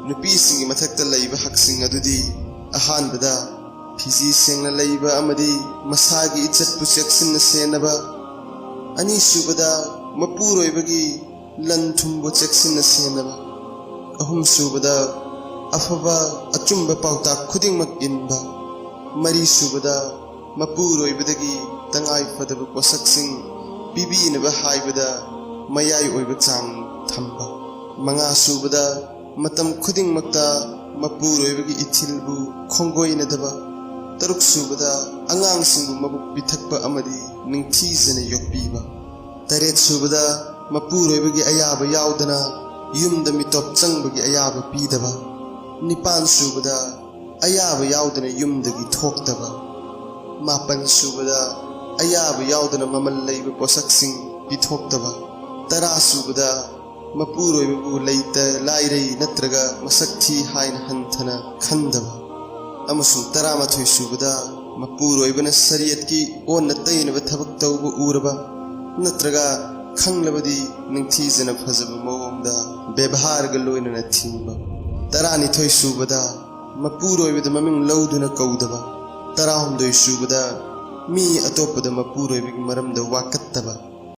नुपीसिंगी मथक्ता लैबा हकसिंग अदुदी अहानबदा Fiji सेंगना लैबा अमदी मसागी इज्जतपु चेक्सिन्ना सेनबा अनीसुबदा मपुरोइबगी लनथुंबु चेक्सिन्ना सेनबा अहुमसुबदा अफबा अचुंबा पाउता खुदिंगमक इनबा मरीसुबदा मपुरोइबदगी तंगाई फदबा पोसक्सिंग पीबीनबा हाइबदा मयाई ओइबा चांग थंबा मंगासुबदा मतम खुदिंगमक्ता मपुरोइबगी इथिलबु खोंगोइनदबा तरुकसुबदा अंगांगसिंगु मबुक पिथक्पा अमदी निंगथीजना योक्पीबा तरेतसुबदा मपुरोइबगी अयाबा यावदना युमदा मितोप चंगबगी अयाबा पीदबा निपानसुबदा अयाबा यावदना युमदगी थोक्तबा मापनसुबदा अयाबा यावदना ममल लैबा पोसक्सिंग पिथोक्तबा तरासुबदा मपुरोइबबु लैता लाइरै नत्रगा मसक्थी हाइन हंथना खंदबा अमसुंग तरामाथोइसुबदा मपुरोइबना शरीयतकी ओन्न तैनबा थबक तौबा उरबा नत्रगा खंगलबदी निंगथीजना फजबा मवंगदा व्यवहारगा लोइनना थिंबा तरानिथोइसुबदा मपुरोइबदा ममिंग लौदुना कौदबा तराहुमदोइसुबदा मी अतोपदा मपुरोइबगी मरमदा वाकत्तबा